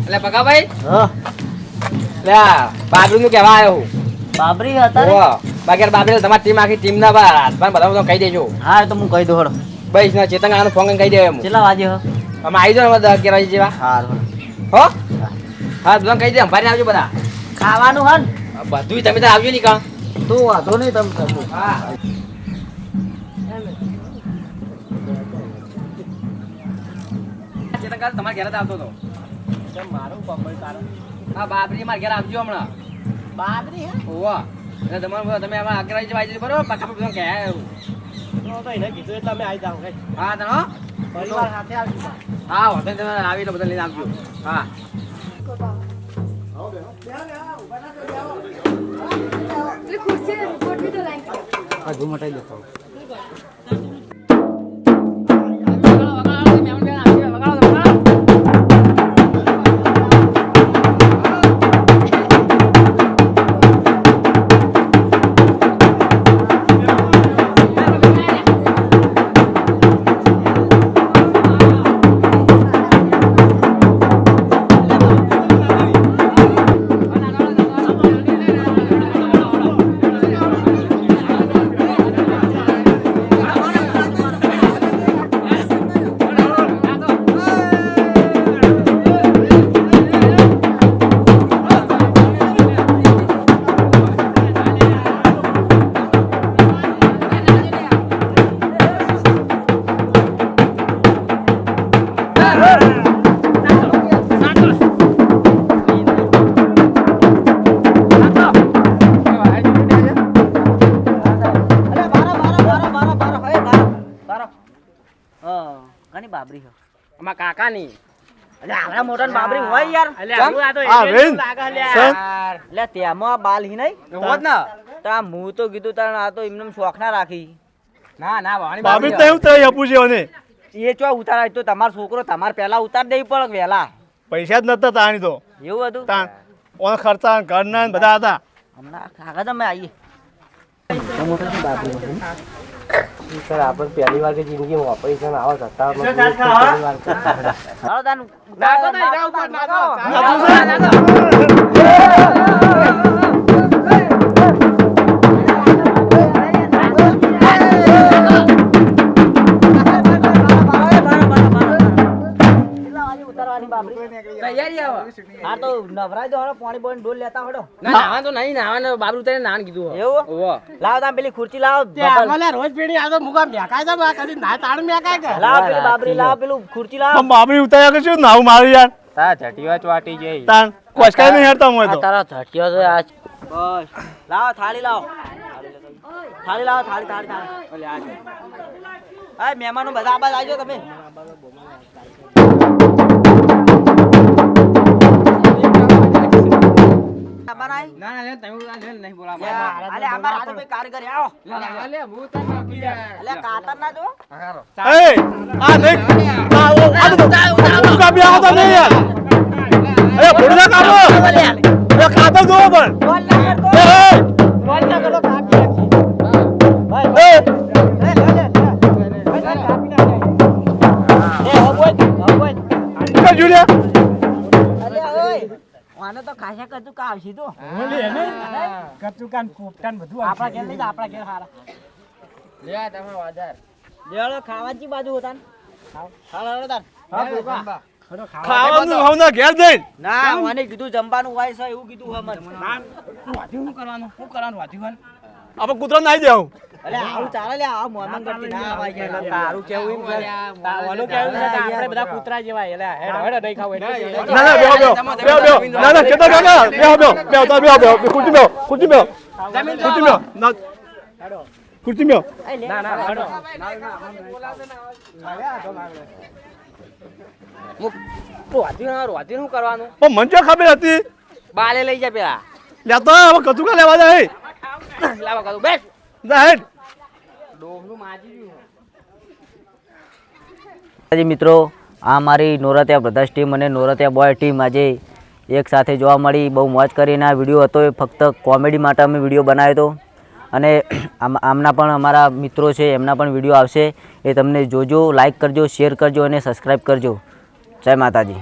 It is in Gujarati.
એટલે પકાભાઈ હા લે બાબરી નું કહેવા આવ્યો હું બાબરી હતા રે બાકી બાબરી તમારી ટીમ આખી ટીમ ના હાથમાં બધા કહી દેજો હા એ તો હું કહી દઉં હળો બસ ને ચેતંગાનો ફોન કહી દે એમ કેટલા વાગે હો અમે આવી જાવ 10 વાગે જેવા હારું હો હા બધા કહી દે અંભારી આવજો બધા ખાવાનું હન બધું તમે તો આવજો નહીં કાં તું વાંધો નહીં તમે કરજો હા ચેતંગા તમારા ઘરે જ આવતો હતો મારું પકડ કારણ હા બાબરી મારા ઘરે આવજો હમણાં બાબરી હે ઓવા એટલે તમારે તમે આમાં 11 વાગે આવી જજો બરોબર પાછા બધા કહે એવું તો એને કીધું એટલે અમે આવી જાવ હા તનો પરિવાર સાથે આવજો હા વાંધો નહીં, તમે આવી એટલે બધા લઈને આવજો હા હજુ મટાઈ દેતો બાબરી હો અમારા કાકાની અલે આવડા મોટા બાબરી હોય યાર એટલે તેમાં બાલ હી નહીં હોત ને તા હું તો કીધું તાણ આ તો એમને શોખ ના રાખી ના ના વાણી બાબી તો એવું તઈ આપું છે ઓને એ ચો ઉતારાય તો તમારો છોકરો તમારે પહેલા ઉતાર દેવી પડે વહેલા પૈસા જ નતા તાણી તો એવું હતું તાણ ઓન ખર્ચા ઘરના ને બધા હતા હમણાં કાકા તમે આવીએ સર આપણે પહેલી વાર કે જિંદગીમાં ઓપરેશન આવા હતા તૈયારી આવો હા તો નવરાય દો હળો પાણી બોન ડોલ લેતા હળો ના નાવા તો નહીં નાવા બાબુ તને નાન કીધું એવું ઓવો લાવ તા પેલી ખુરચી લાવ રોજ પેડી આ તો મુકા મેકાય છે બા કદી ના તાણ મેકાય કે લાવ પેલી બાબરી લાવ પેલું ખુરચી લાવ પણ બાબરી ઉતાર્યા કે શું નાવું મારું યાર તા ઝટીવા ચોટી જઈ તાણ કોસકાઈ નહીં હેરતા હું તો તારા ધટ્યો છે આજ બસ લાવ થાળી લાવ થાળી લાવ થાળી થાળી થાળી ઓલે આ હા મહેમાનો બધા આબાદ આવજો તમે ના ના તમે નહીં બોલા અલે અમાર હાથે ભાઈ કારીગર આવો લે હું તને અલે કાતર ના જો એ આ નહીં આ તો ઉકા બી આવતા નહીં યાર અરે ભોળના કામો એ ખાતા જો પણ બોલ ના કરતો બોલ ના કરતો કાપી રાખી ભાઈ એ લે કાપી નાખ એ હો બોલ કે જુલિયા અરે ઓય આને તો ખાસા કતું કા આવશી તો બોલી હે ને કચુકાન કોપટાન બધું આપણા ઘેર લઈ જા આપણા ઘેર હારા લે તમે વાજાર લેળો ખાવાજી બાજુ હોતા હાલ હાલ તાર ખાવાનું ખાવના ઘેર જઈ ના મને કીધું જમવાનું હોય છે એવું કીધું હે મને વાધી શું કરવાનું વાધી વન આપણે કૂતરા નાઈ દેવું અલે આવું ચાલે લે આ મોહમ્મદ કરતી ના આવાય યાર તારું કેવું એમ છે તાવાનું કેવું છે આપણે બધા કૂતરા જેવા એટલે હેડ હેડ નહીં ખાવ એટલે ના ના બેહો ના ના કેતો કાકા બેહો તો બેહો કુર્તી બેહો ખુરચી બેહો ના ખુરચી બેહો ના ના હેડો વાધી શું કરવાનું પણ મને જો ખબર હતી બાલે લઈ જા પેલા લેતો હવે કચુકા લેવા જાય લાવા કરું બેસ જા હેડ ડોહનું માજી ગયું મિત્રો આ મારી નોરતિયા બ્રધર્સ ટીમ અને નોરતિયા બોય ટીમ આજે એક સાથે જોવા મળી બહુ મોજ કરીને આ વિડીયો હતો એ ફક્ત કોમેડી માટે અમે વિડીયો બનાવ્યો હતો અને આમના પણ અમારા મિત્રો છે એમના પણ વિડીયો આવશે એ તમને જોજો લાઈક કરજો શેર કરજો અને સબસ્ક્રાઈબ કરજો જય માતાજી।